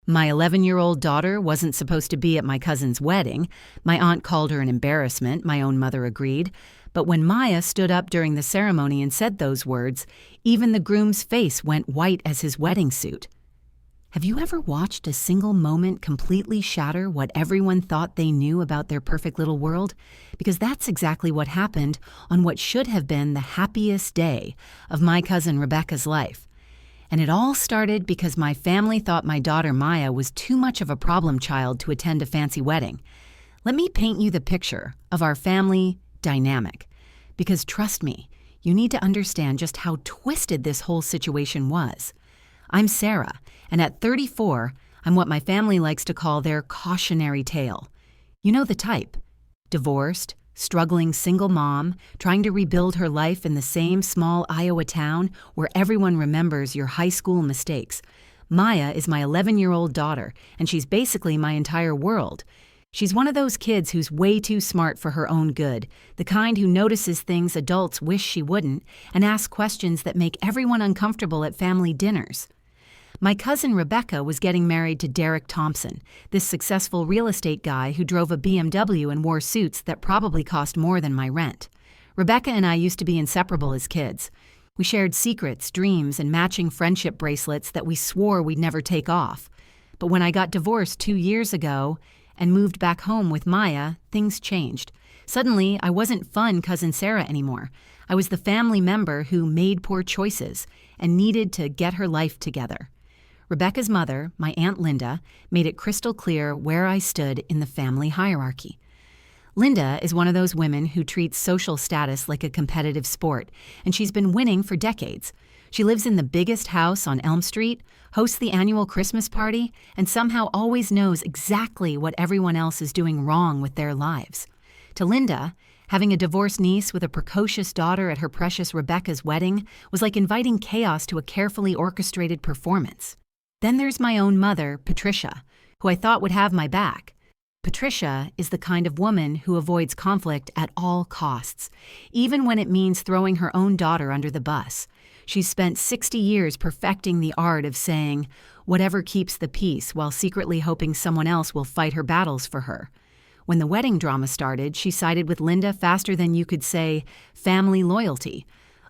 My 11-year-old daughter wasn't supposed to be at my cousin's wedding. My aunt called her an embarrassment, my own mother agreed. But when Maya stood up during the ceremony and said those words, even the groom's face went white as his wedding suit. Have you ever watched a single moment completely shatter what everyone thought they knew about their perfect little world? Because that's exactly what happened on what should have been the happiest day of my cousin Rebecca's life. And it all started because my family thought my daughter Maya was too much of a problem child to attend a fancy wedding. Let me paint you the picture of our family dynamic. Because trust me, you need to understand just how twisted this whole situation was. I'm Sarah, and at 34, I'm what my family likes to call their cautionary tale. You know the type. Divorced, struggling single mom, trying to rebuild her life in the same small Iowa town where everyone remembers your high school mistakes. Maya is my 11-year-old daughter, and she's basically my entire world. She's one of those kids who's way too smart for her own good, the kind who notices things adults wish she wouldn't, and asks questions that make everyone uncomfortable at family dinners. My cousin Rebecca was getting married to Derek Thompson, this successful real estate guy who drove a BMW and wore suits that probably cost more than my rent. Rebecca and I used to be inseparable as kids. We shared secrets, dreams, and matching friendship bracelets that we swore we'd never take off. But when I got divorced 2 years ago and moved back home with Maya, things changed. Suddenly, I wasn't fun Cousin Sarah anymore. I was the family member who made poor choices and needed to get her life together. Rebecca's mother, my Aunt Linda, made it crystal clear where I stood in the family hierarchy. Linda is one of those women who treats social status like a competitive sport, and she's been winning for decades. She lives in the biggest house on Elm Street, hosts the annual Christmas party, and somehow always knows exactly what everyone else is doing wrong with their lives. To Linda, having a divorced niece with a precocious daughter at her precious Rebecca's wedding was like inviting chaos to a carefully orchestrated performance. Then there's my own mother, Patricia, who I thought would have my back. Patricia is the kind of woman who avoids conflict at all costs, even when it means throwing her own daughter under the bus. She's spent 60 years perfecting the art of saying, whatever keeps the peace, while secretly hoping someone else will fight her battles for her. When the wedding drama started, she sided with Linda faster than you could say family loyalty.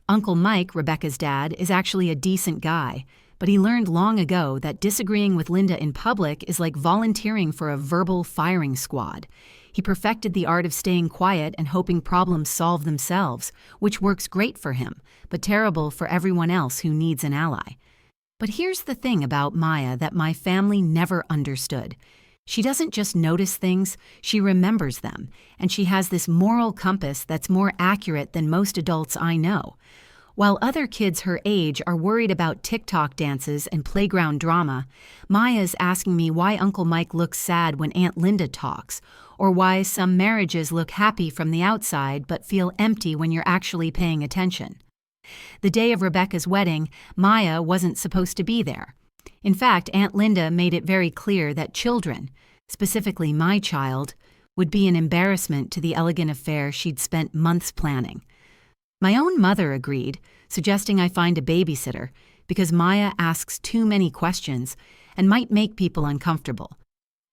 Uncle Mike, Rebecca's dad, is actually a decent guy, but he learned long ago that disagreeing with Linda in public is like volunteering for a verbal firing squad. He perfected the art of staying quiet and hoping problems solve themselves, which works great for him, but terrible for everyone else who needs an ally. But here's the thing about Maya that my family never understood. She doesn't just notice things, she remembers them, and she has this moral compass that's more accurate than most adults I know. While other kids her age are worried about TikTok dances and playground drama, Maya's asking me why Uncle Mike looks sad when Aunt Linda talks, or why some marriages look happy from the outside but feel empty when you're actually paying attention. The day of Rebecca's wedding, Maya wasn't supposed to be there. In fact, Aunt Linda made it very clear that children, specifically my child, would be an embarrassment to the elegant affair she'd spent months planning. My own mother agreed, suggesting I find a babysitter because Maya asks too many questions and might make people uncomfortable.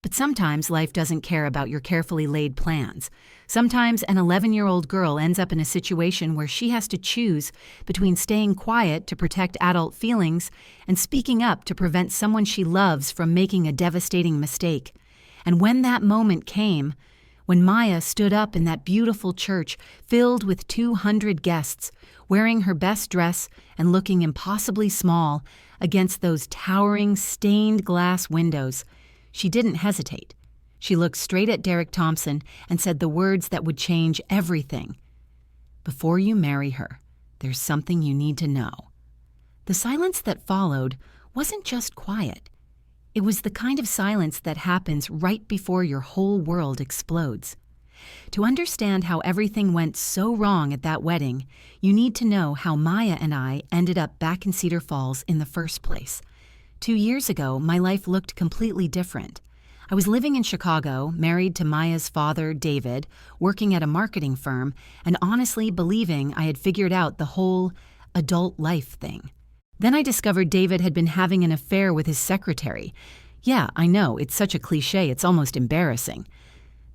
But sometimes life doesn't care about your carefully laid plans. Sometimes an 11-year-old girl ends up in a situation where she has to choose between staying quiet to protect adult feelings and speaking up to prevent someone she loves from making a devastating mistake. And when that moment came, when Maya stood up in that beautiful church filled with 200 guests, wearing her best dress and looking impossibly small against those towering stained glass windows, she didn't hesitate. She looked straight at Derek Thompson and said the words that would change everything. "Before you marry her, there's something you need to know." The silence that followed wasn't just quiet. It was the kind of silence that happens right before your whole world explodes. To understand how everything went so wrong at that wedding, you need to know how Maya and I ended up back in Cedar Falls in the first place. 2 years ago, my life looked completely different. I was living in Chicago, married to Maya's father, David, working at a marketing firm, and honestly believing I had figured out the whole adult life thing. Then I discovered David had been having an affair with his secretary. Yeah, I know, it's such a cliche, it's almost embarrassing.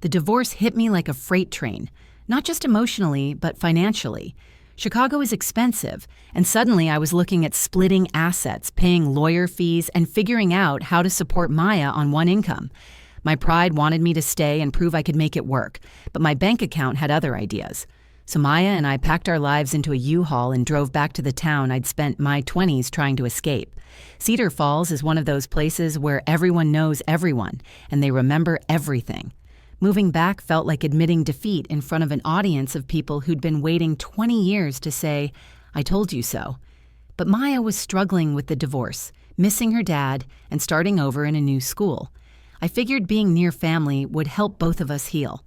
The divorce hit me like a freight train, not just emotionally, but financially. Chicago is expensive, and suddenly I was looking at splitting assets, paying lawyer fees, and figuring out how to support Maya on one income. My pride wanted me to stay and prove I could make it work, but my bank account had other ideas. So Maya and I packed our lives into a U-Haul and drove back to the town I'd spent my 20s trying to escape. Cedar Falls is one of those places where everyone knows everyone, and they remember everything. Moving back felt like admitting defeat in front of an audience of people who'd been waiting 20 years to say, "I told you so." But Maya was struggling with the divorce, missing her dad, and starting over in a new school. I figured being near family would help both of us heal.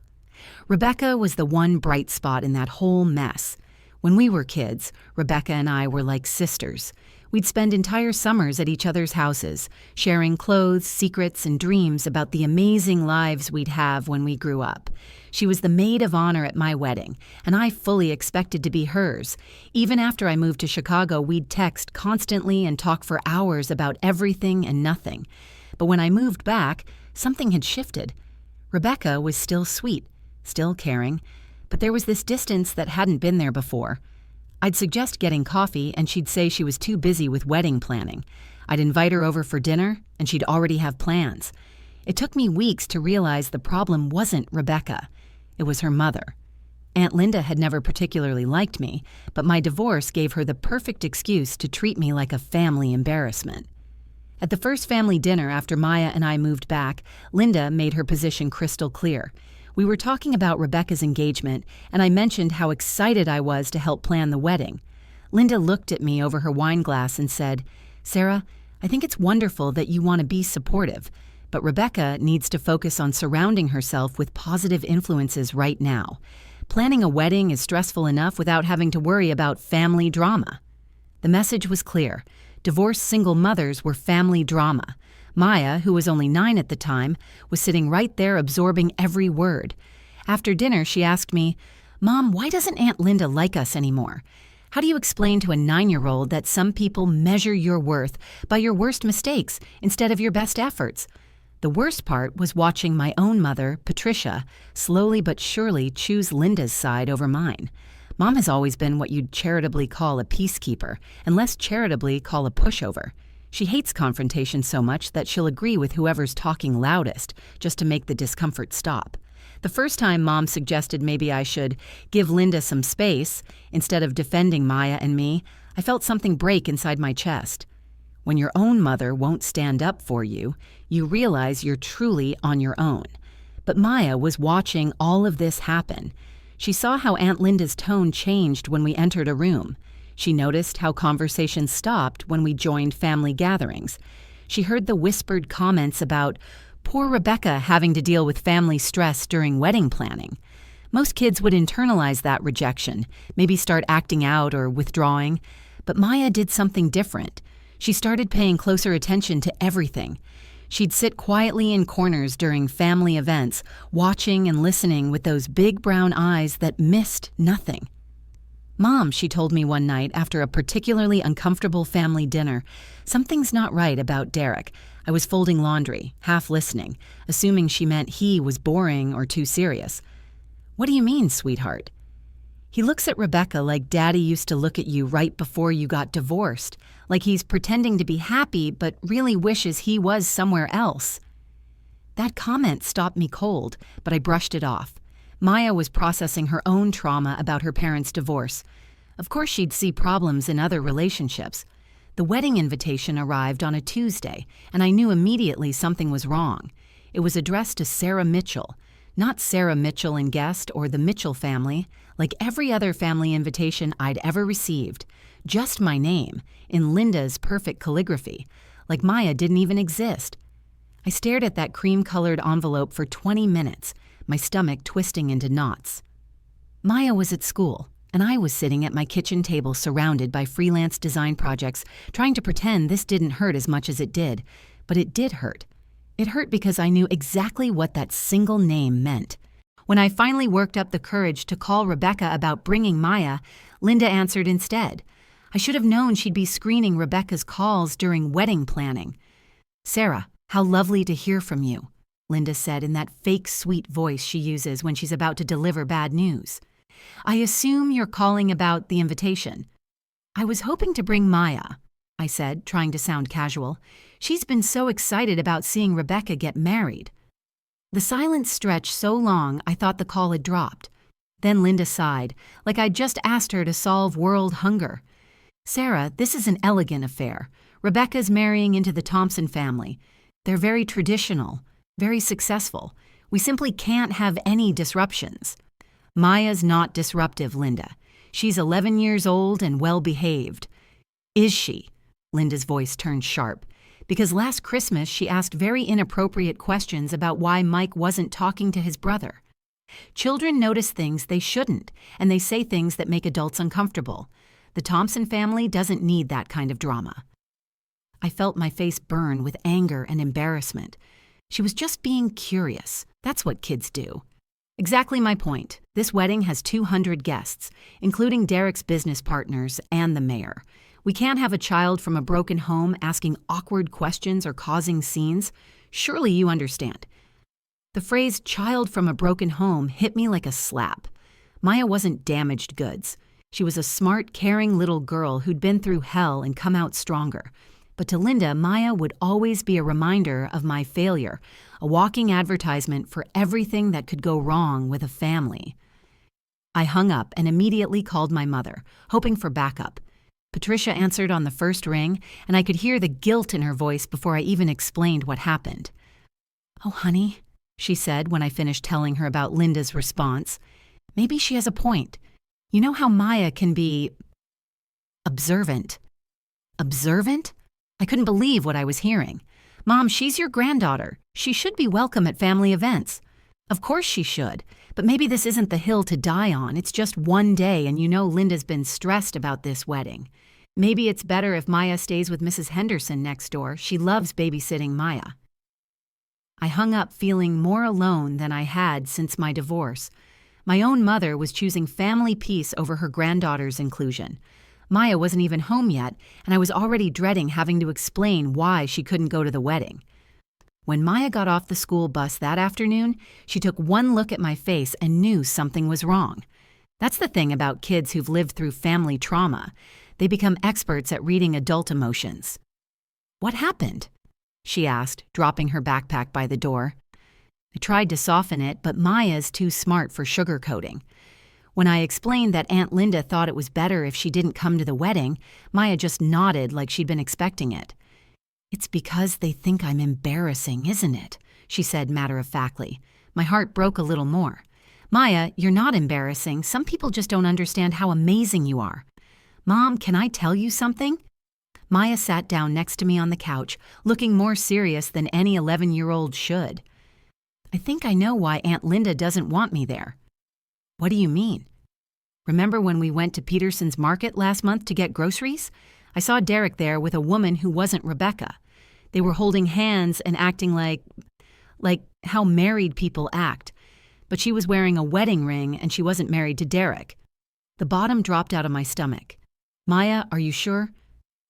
Rebecca was the one bright spot in that whole mess. When we were kids, Rebecca and I were like sisters. We'd spend entire summers at each other's houses, sharing clothes, secrets, and dreams about the amazing lives we'd have when we grew up. She was the maid of honor at my wedding, and I fully expected to be hers. Even after I moved to Chicago, we'd text constantly and talk for hours about everything and nothing. But when I moved back, something had shifted. Rebecca was still sweet, still caring, but there was this distance that hadn't been there before. I'd suggest getting coffee, and she'd say she was too busy with wedding planning. I'd invite her over for dinner, and she'd already have plans. It took me weeks to realize the problem wasn't Rebecca. It was her mother. Aunt Linda had never particularly liked me, but my divorce gave her the perfect excuse to treat me like a family embarrassment. At the first family dinner after Maya and I moved back, Linda made her position crystal clear. We were talking about Rebecca's engagement, and I mentioned how excited I was to help plan the wedding. Linda looked at me over her wine glass and said, "Sarah, I think it's wonderful that you want to be supportive, but Rebecca needs to focus on surrounding herself with positive influences right now. Planning a wedding is stressful enough without having to worry about family drama." The message was clear. Divorced single mothers were family drama. Maya, who was only 9 at the time, was sitting right there absorbing every word. After dinner, she asked me, "Mom, why doesn't Aunt Linda like us anymore? How do you explain to a 9-year-old that some people measure your worth by your worst mistakes instead of your best efforts?" The worst part was watching my own mother, Patricia, slowly but surely choose Linda's side over mine. Mom has always been what you'd charitably call a peacekeeper, and less charitably call a pushover. She hates confrontation so much that she'll agree with whoever's talking loudest, just to make the discomfort stop. The first time Mom suggested maybe I should give Linda some space, instead of defending Maya and me, I felt something break inside my chest. When your own mother won't stand up for you, you realize you're truly on your own. But Maya was watching all of this happen. She saw how Aunt Linda's tone changed when we entered a room. She noticed how conversations stopped when we joined family gatherings. She heard the whispered comments about poor Rebecca having to deal with family stress during wedding planning. Most kids would internalize that rejection, maybe start acting out or withdrawing. But Maya did something different. She started paying closer attention to everything. She'd sit quietly in corners during family events, watching and listening with those big brown eyes that missed nothing. "Mom," she told me one night after a particularly uncomfortable family dinner, "something's not right about Derek." I was folding laundry, half listening, assuming she meant he was boring or too serious. "What do you mean, sweetheart?" "He looks at Rebecca like Daddy used to look at you right before you got divorced, like he's pretending to be happy but really wishes he was somewhere else." That comment stopped me cold, but I brushed it off. Maya was processing her own trauma about her parents' divorce. Of course she'd see problems in other relationships. The wedding invitation arrived on a Tuesday, and I knew immediately something was wrong. It was addressed to Sarah Mitchell, not Sarah Mitchell and Guest or the Mitchell family, like every other family invitation I'd ever received. Just my name, in Linda's perfect calligraphy, like Maya didn't even exist. I stared at that cream-colored envelope for 20 minutes, my stomach twisting into knots. Maya was at school, and I was sitting at my kitchen table surrounded by freelance design projects, trying to pretend this didn't hurt as much as it did. But it did hurt. It hurt because I knew exactly what that single name meant. When I finally worked up the courage to call Rebecca about bringing Maya, Linda answered instead. I should have known she'd be screening Rebecca's calls during wedding planning. "Sarah, "How lovely to hear from you," Linda said in that fake sweet voice she uses when she's about to deliver bad news. "I assume you're calling about the invitation." "I was hoping to bring Maya," I said, trying to sound casual. "She's been so excited about seeing Rebecca get married." The silence stretched so long I thought the call had dropped. Then Linda sighed, like I'd just asked her to solve world hunger. "Sarah, this is an elegant affair. Rebecca's marrying into the Thompson family. They're very traditional, very successful. We simply can't have any disruptions." "Maya's not disruptive, Linda. She's 11 years old and well-behaved." "Is she?" Linda's voice turned sharp. "Because last Christmas she asked very inappropriate questions about why Mike wasn't talking to his brother. Children notice things they shouldn't, and they say things that make adults uncomfortable. The Thompson family doesn't need that kind of drama." I felt my face burn with anger and embarrassment. She was just being curious. That's what kids do. "Exactly my point. This wedding has 200 guests, including Derek's business partners and the mayor. We can't have a child from a broken home asking awkward questions or causing scenes. Surely you understand." The phrase "child from a broken home" hit me like a slap. Maya wasn't damaged goods. She was a smart, caring little girl who'd been through hell and come out stronger. But to Linda, Maya would always be a reminder of my failure, a walking advertisement for everything that could go wrong with a family. I hung up and immediately called my mother, hoping for backup. Patricia answered on the first ring, and I could hear the guilt in her voice before I even explained what happened. "Oh, honey," she said when I finished telling her about Linda's response. "Maybe she has a point. You know how Maya can be observant." "Observant?" I couldn't believe what I was hearing. "Mom, she's your granddaughter. She should be welcome at family events." "Of course she should, but maybe this isn't the hill to die on. It's just one day, and you know Linda's been stressed about this wedding. Maybe it's better if Maya stays with Mrs. Henderson next door. She loves babysitting Maya." I hung up feeling more alone than I had since my divorce. My own mother was choosing family peace over her granddaughter's inclusion. Maya wasn't even home yet, and I was already dreading having to explain why she couldn't go to the wedding. When Maya got off the school bus that afternoon, she took one look at my face and knew something was wrong. That's the thing about kids who've lived through family trauma. They become experts at reading adult emotions. "What happened?" she asked, dropping her backpack by the door. I tried to soften it, but Maya's too smart for sugarcoating. When I explained that Aunt Linda thought it was better if she didn't come to the wedding, Maya just nodded like she'd been expecting it. "It's because they think I'm embarrassing, isn't it?" she said matter-of-factly. My heart broke a little more. "Maya, you're not embarrassing. Some people just don't understand how amazing you are." "Mom, can I tell you something?" Maya sat down next to me on the couch, looking more serious than any 11-year-old should. "I think I know why Aunt Linda doesn't want me there." "What do you mean?" "Remember when we went to Peterson's Market last month to get groceries? I saw Derek there with a woman who wasn't Rebecca. They were holding hands and acting like how married people act. But she was wearing a wedding ring and she wasn't married to Derek." The bottom dropped out of my stomach. "Maya, are you sure?"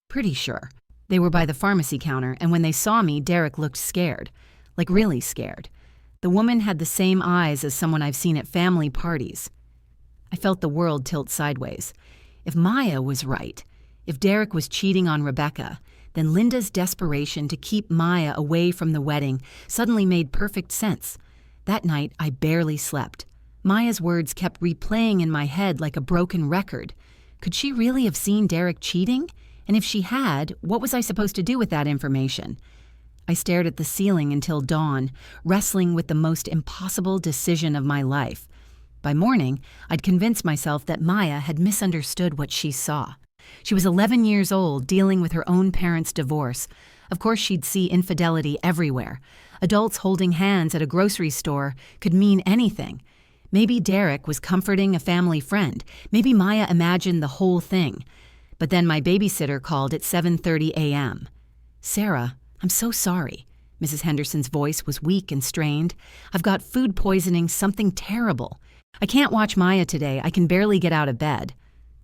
"Pretty sure. They were by the pharmacy counter, and when they saw me, Derek looked scared. Like really scared. The woman had the same eyes as someone I've seen at family parties." I felt the world tilt sideways. If Maya was right, if Derek was cheating on Rebecca, then Linda's desperation to keep Maya away from the wedding suddenly made perfect sense. That night, I barely slept. Maya's words kept replaying in my head like a broken record. Could she really have seen Derek cheating? And if she had, what was I supposed to do with that information? I stared at the ceiling until dawn, wrestling with the most impossible decision of my life. By morning, I'd convinced myself that Maya had misunderstood what she saw. She was 11 years old, dealing with her own parents' divorce. Of course, she'd see infidelity everywhere. Adults holding hands at a grocery store could mean anything. Maybe Derek was comforting a family friend. Maybe Maya imagined the whole thing. But then my babysitter called at 7:30 a.m. "Sarah, I'm so sorry." Mrs. Henderson's voice was weak and strained. "I've got food poisoning, something terrible. I can't watch Maya today. I can barely get out of bed."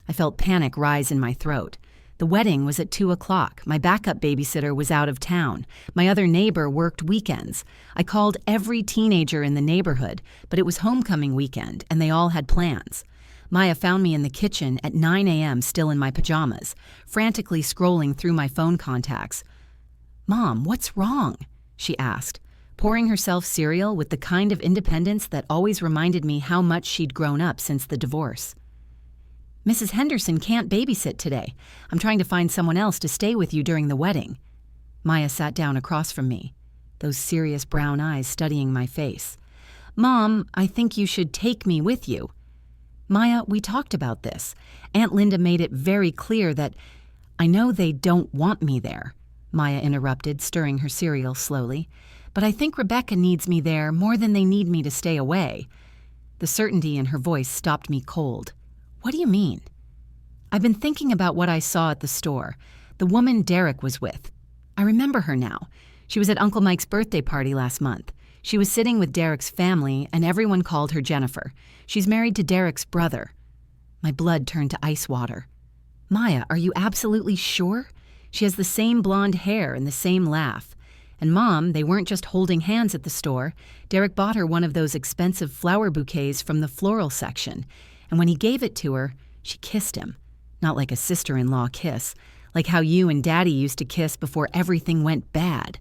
I felt panic rise in my throat. The wedding was at 2 o'clock. My backup babysitter was out of town. My other neighbor worked weekends. I called every teenager in the neighborhood, but it was homecoming weekend, and they all had plans. Maya found me in the kitchen at 9 a.m. still in my pajamas, frantically scrolling through my phone contacts. "Mom, what's wrong?" she asked, pouring herself cereal with the kind of independence that always reminded me how much she'd grown up since the divorce. "Mrs. Henderson can't babysit today. I'm trying to find someone else to stay with you during the wedding." Maya sat down across from me, those serious brown eyes studying my face. "Mom, I think you should take me with you." "Maya, we talked about this. Aunt Linda made it very clear that—" "I know they don't want me there," Maya interrupted, stirring her cereal slowly. "But I think Rebecca needs me there more than they need me to stay away." The certainty in her voice stopped me cold. "What do you mean?" "I've been thinking about what I saw at the store. The woman Derek was with. I remember her now. She was at Uncle Mike's birthday party last month. She was sitting with Derek's family, and everyone called her Jennifer. She's married to Derek's brother." My blood turned to ice water. "Maya, are you absolutely sure? She has the same blonde hair and the same laugh. And Mom, they weren't just holding hands at the store. Derek bought her one of those expensive flower bouquets from the floral section. And when he gave it to her, she kissed him. Not like a sister-in-law kiss, like how you and Daddy used to kiss before everything went bad."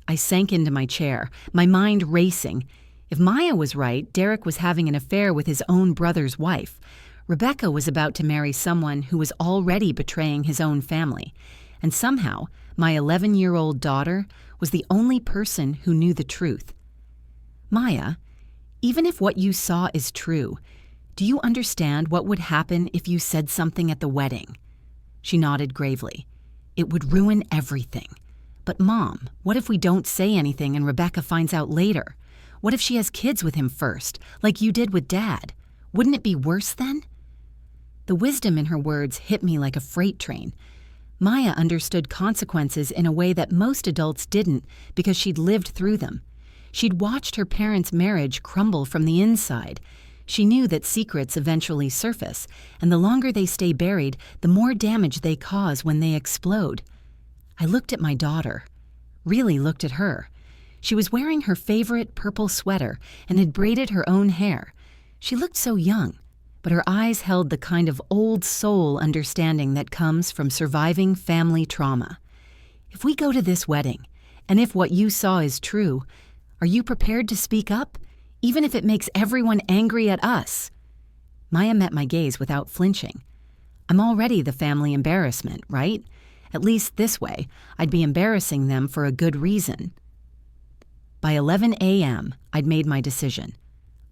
I sank into my chair, my mind racing. If Maya was right, Derek was having an affair with his own brother's wife. Rebecca was about to marry someone who was already betraying his own family. And somehow, my 11-year-old daughter was the only person who knew the truth. "Maya, even if what you saw is true, do you understand what would happen if you said something at the wedding?" She nodded gravely. "It would ruin everything. But Mom, what if we don't say anything and Rebecca finds out later? What if she has kids with him first, like you did with Dad? Wouldn't it be worse then?" The wisdom in her words hit me like a freight train. Maya understood consequences in a way that most adults didn't because she'd lived through them. She'd watched her parents' marriage crumble from the inside. She knew that secrets eventually surface, and the longer they stay buried, the more damage they cause when they explode. I looked at my daughter, really looked at her. She was wearing her favorite purple sweater and had braided her own hair. She looked so young, but her eyes held the kind of old soul understanding that comes from surviving family trauma. "If we go to this wedding, and if what you saw is true, are you prepared to speak up, even if it makes everyone angry at us?" Maya met my gaze without flinching. "I'm already the family embarrassment, right? At least this way, I'd be embarrassing them for a good reason." By 11 a.m., I'd made my decision.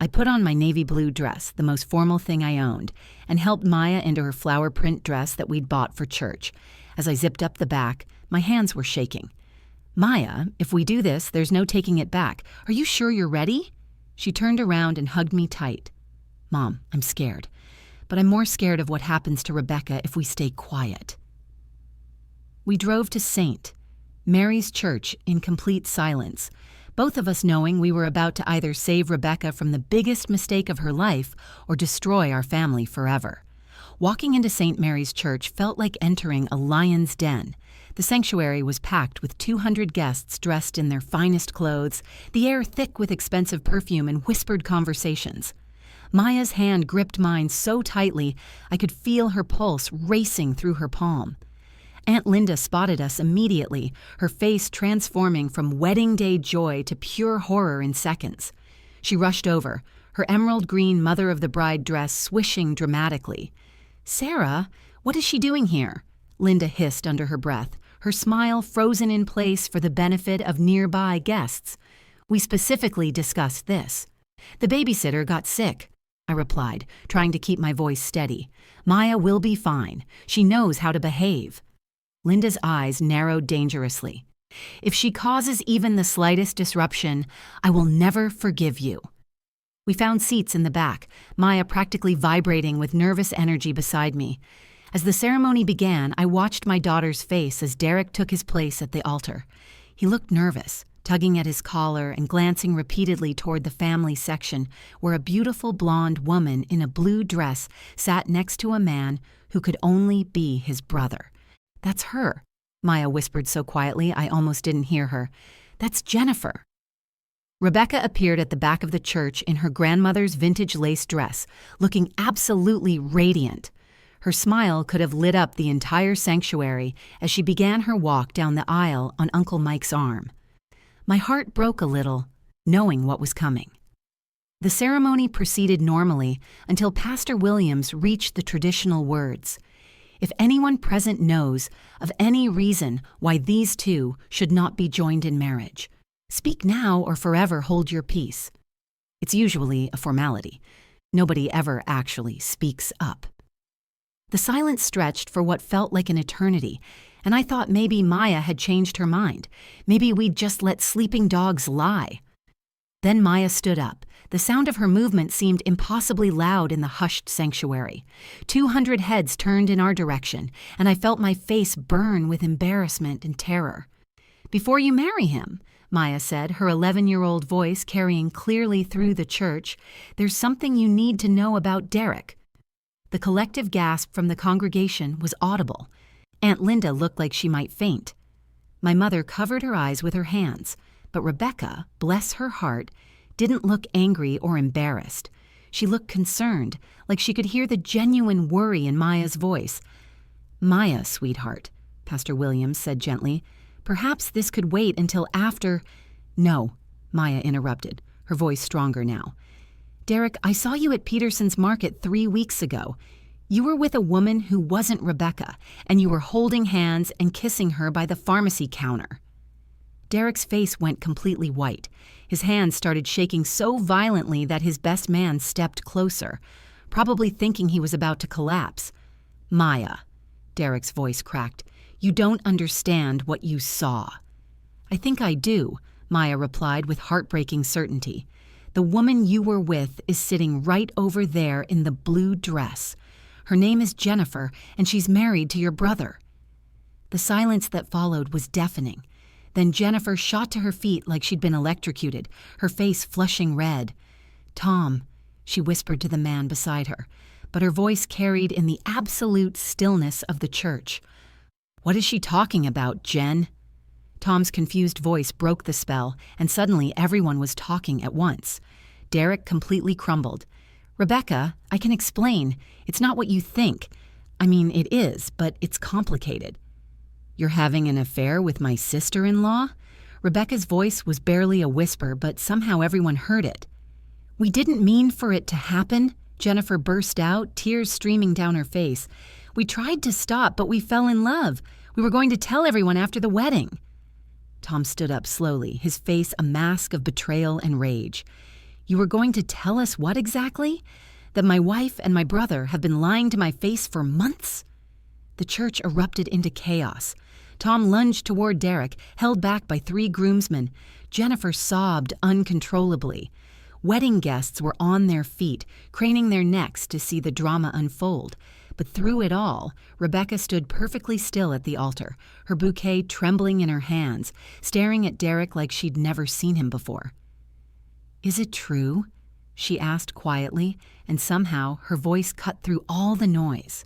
I put on my navy blue dress, the most formal thing I owned, and helped Maya into her flower print dress that we'd bought for church. As I zipped up the back, my hands were shaking. "Maya, if we do this, there's no taking it back. Are you sure you're ready?" She turned around and hugged me tight. "Mom, I'm scared. But I'm more scared of what happens to Rebecca if we stay quiet." We drove to St. Mary's Church in complete silence, both of us knowing we were about to either save Rebecca from the biggest mistake of her life or destroy our family forever. Walking into St. Mary's Church felt like entering a lion's den. The sanctuary was packed with 200 guests dressed in their finest clothes, the air thick with expensive perfume and whispered conversations. Maya's hand gripped mine so tightly I could feel her pulse racing through her palm. Aunt Linda spotted us immediately, her face transforming from wedding day joy to pure horror in seconds. She rushed over, her emerald green mother of the bride dress swishing dramatically. "Sarah, what is she doing here?" Linda hissed under her breath, her smile frozen in place for the benefit of nearby guests. "We specifically discussed this." "The babysitter got sick," I replied, trying to keep my voice steady. "Maya will be fine. She knows how to behave." Linda's eyes narrowed dangerously. "If she causes even the slightest disruption, I will never forgive you." We found seats in the back, Maya practically vibrating with nervous energy beside me. As the ceremony began, I watched my daughter's face as Derek took his place at the altar. He looked nervous, tugging at his collar and glancing repeatedly toward the family section where a beautiful blonde woman in a blue dress sat next to a man who could only be his brother. "That's her," Maya whispered so quietly I almost didn't hear her. "That's Jennifer." Rebecca appeared at the back of the church in her grandmother's vintage lace dress, looking absolutely radiant. Her smile could have lit up the entire sanctuary as she began her walk down the aisle on Uncle Mike's arm. My heart broke a little, knowing what was coming. The ceremony proceeded normally until Pastor Williams reached the traditional words. If anyone present knows of any reason why these two should not be joined in marriage, speak now or forever hold your peace. It's usually a formality. Nobody ever actually speaks up. The silence stretched for what felt like an eternity, and I thought maybe Maya had changed her mind. Maybe we'd just let sleeping dogs lie. Then Maya stood up. The sound of her movement seemed impossibly loud in the hushed sanctuary. 200 heads turned in our direction, and I felt my face burn with embarrassment and terror. "Before you marry him," Maya said, her 11-year-old voice carrying clearly through the church, "there's something you need to know about Derek." The collective gasp from the congregation was audible. Aunt Linda looked like she might faint. My mother covered her eyes with her hands, but Rebecca, bless her heart, didn't look angry or embarrassed. She looked concerned, like she could hear the genuine worry in Maya's voice. "Maya, sweetheart," Pastor Williams said gently, "perhaps this could wait until after—" "No," Maya interrupted, her voice stronger now. "Derek, I saw you at Peterson's Market 3 weeks ago. You were with a woman who wasn't Rebecca, and you were holding hands and kissing her by the pharmacy counter." Derek's face went completely white. His hands started shaking so violently that his best man stepped closer, probably thinking he was about to collapse. "Maya," Derek's voice cracked, "you don't understand what you saw." "I think I do," Maya replied with heartbreaking certainty. "The woman you were with is sitting right over there in the blue dress. Her name is Jennifer, and she's married to your brother." The silence that followed was deafening. Then Jennifer shot to her feet like she'd been electrocuted, her face flushing red. "Tom," she whispered to the man beside her, but her voice carried in the absolute stillness of the church. "What is she talking about, Jen?" Tom's confused voice broke the spell, and suddenly everyone was talking at once. Derek completely crumbled. "Rebecca, I can explain. It's not what you think. I mean, it is, but it's complicated." "You're having an affair with my sister-in-law?" Rebecca's voice was barely a whisper, but somehow everyone heard it. "We didn't mean for it to happen," Jennifer burst out, tears streaming down her face. "We tried to stop, but we fell in love. We were going to tell everyone after the wedding." Tom stood up slowly, his face a mask of betrayal and rage. "You were going to tell us what exactly? That my wife and my brother have been lying to my face for months?" The church erupted into chaos. Tom lunged toward Derek, held back by 3 groomsmen. Jennifer sobbed uncontrollably. Wedding guests were on their feet, craning their necks to see the drama unfold. But through it all, Rebecca stood perfectly still at the altar, her bouquet trembling in her hands, staring at Derek like she'd never seen him before. "Is it true?" she asked quietly, and somehow her voice cut through all the noise.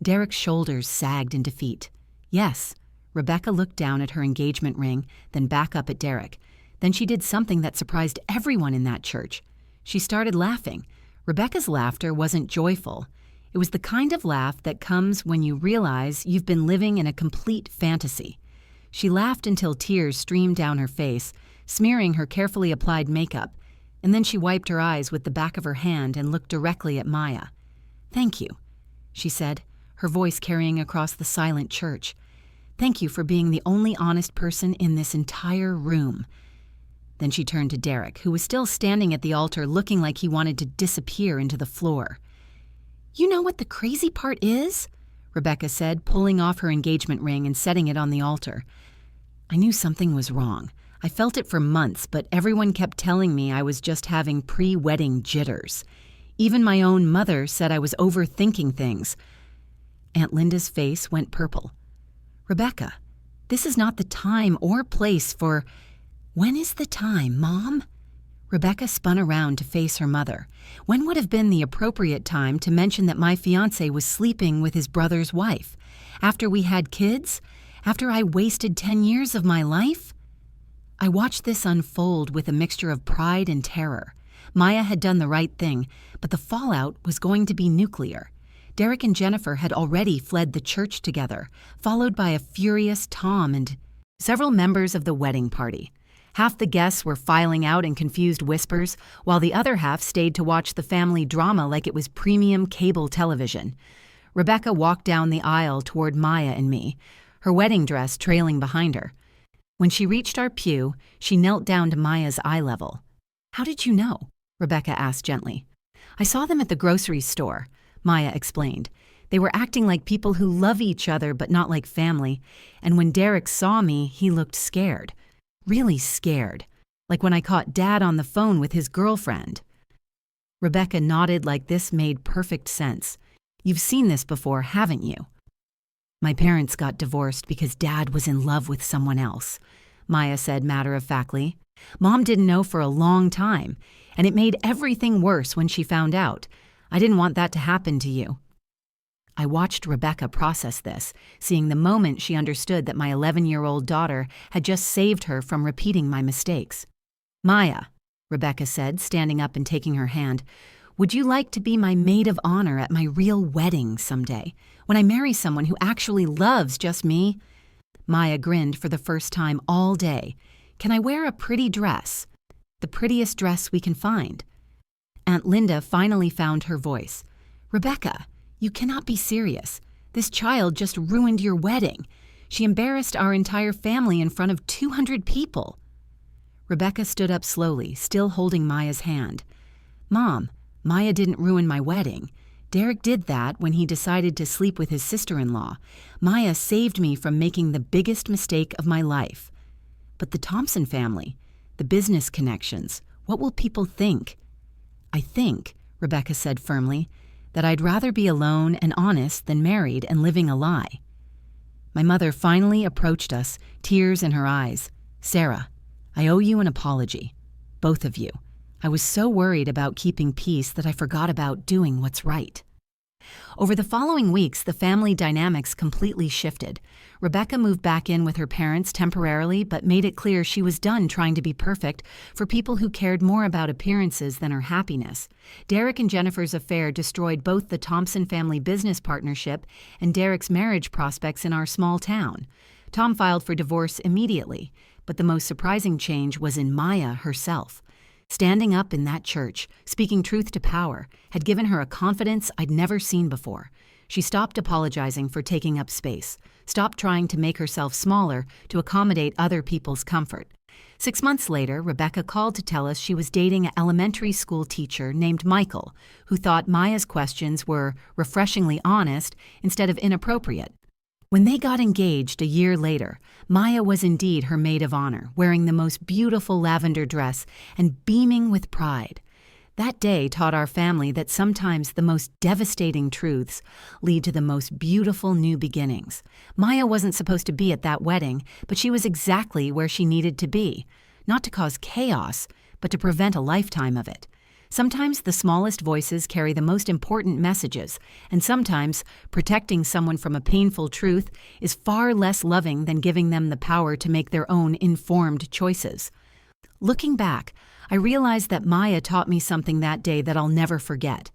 Derek's shoulders sagged in defeat. "Yes." Rebecca looked down at her engagement ring, then back up at Derek. Then she did something that surprised everyone in that church. She started laughing. Rebecca's laughter wasn't joyful. It was the kind of laugh that comes when you realize you've been living in a complete fantasy. She laughed until tears streamed down her face, smearing her carefully applied makeup, and then she wiped her eyes with the back of her hand and looked directly at Maya. "Thank you," she said, her voice carrying across the silent church. "Thank you for being the only honest person in this entire room." Then she turned to Derek, who was still standing at the altar looking like he wanted to disappear into the floor. "You know what the crazy part is?" Rebecca said, pulling off her engagement ring and setting it on the altar. "I knew something was wrong. I felt it for months, but everyone kept telling me I was just having pre-wedding jitters. Even my own mother said I was overthinking things." Aunt Linda's face went purple. "Rebecca, this is not the time or place for—" "When is the time, Mom?" Rebecca spun around to face her mother. When would have been the appropriate time to mention that my fiancé was sleeping with his brother's wife? After we had kids? After I wasted 10 years of my life? I watched this unfold with a mixture of pride and terror. Maya had done the right thing, but the fallout was going to be nuclear. Derek and Jennifer had already fled the church together, followed by a furious Tom and several members of the wedding party. Half the guests were filing out in confused whispers, while the other half stayed to watch the family drama like it was premium cable television. Rebecca walked down the aisle toward Maya and me, her wedding dress trailing behind her. When she reached our pew, she knelt down to Maya's eye level. "How did you know?" Rebecca asked gently. "I saw them at the grocery store," Maya explained. "They were acting like people who love each other but not like family, and when Derek saw me, he looked scared. Really scared. Like when I caught Dad on the phone with his girlfriend." Rebecca nodded like this made perfect sense. "You've seen this before, haven't you?" "My parents got divorced because Dad was in love with someone else," Maya said matter-of-factly. "Mom didn't know for a long time, and it made everything worse when she found out. I didn't want that to happen to you." I watched Rebecca process this, seeing the moment she understood that my 11-year-old daughter had just saved her from repeating my mistakes. "Maya," Rebecca said, standing up and taking her hand, "would you like to be my maid of honor at my real wedding someday, when I marry someone who actually loves just me?" Maya grinned for the first time all day. "Can I wear a pretty dress? The prettiest dress we can find." Aunt Linda finally found her voice. "Rebecca, you cannot be serious. This child just ruined your wedding. She embarrassed our entire family in front of 200 people. Rebecca stood up slowly, still holding Maya's hand. "Mom, Maya didn't ruin my wedding. Derek did that when he decided to sleep with his sister-in-law. Maya saved me from making the biggest mistake of my life. But the Thompson family, the business connections, what will people think?" "I think," Rebecca said firmly, "that I'd rather be alone and honest than married and living a lie." My mother finally approached us, tears in her eyes. "Sarah, I owe you an apology. Both of you. I was so worried about keeping peace that I forgot about doing what's right." Over the following weeks, the family dynamics completely shifted. Rebecca moved back in with her parents temporarily, but made it clear she was done trying to be perfect for people who cared more about appearances than her happiness. Derek and Jennifer's affair destroyed both the Thompson family business partnership and Derek's marriage prospects in our small town. Tom filed for divorce immediately, but the most surprising change was in Maya herself. Standing up in that church, speaking truth to power, had given her a confidence I'd never seen before. She stopped apologizing for taking up space, stopped trying to make herself smaller to accommodate other people's comfort. 6 months later, Rebecca called to tell us she was dating an elementary school teacher named Michael, who thought Maya's questions were refreshingly honest instead of inappropriate. When they got engaged a year later, Maya was indeed her maid of honor, wearing the most beautiful lavender dress and beaming with pride. That day taught our family that sometimes the most devastating truths lead to the most beautiful new beginnings. Maya wasn't supposed to be at that wedding, but she was exactly where she needed to be, not to cause chaos, but to prevent a lifetime of it. Sometimes the smallest voices carry the most important messages, and sometimes protecting someone from a painful truth is far less loving than giving them the power to make their own informed choices. Looking back, I realized that Maya taught me something that day that I'll never forget.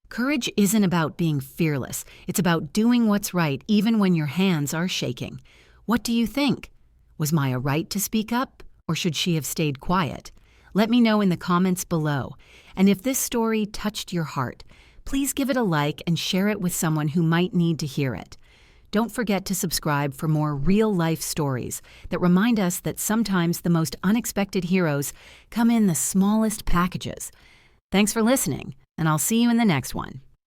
Courage isn't about being fearless. It's about doing what's right even when your hands are shaking. What do you think? Was Maya right to speak up, or should she have stayed quiet? Let me know in the comments below. And if this story touched your heart, please give it a like and share it with someone who might need to hear it. Don't forget to subscribe for more real-life stories that remind us that sometimes the most unexpected heroes come in the smallest packages. Thanks for listening, and I'll see you in the next one.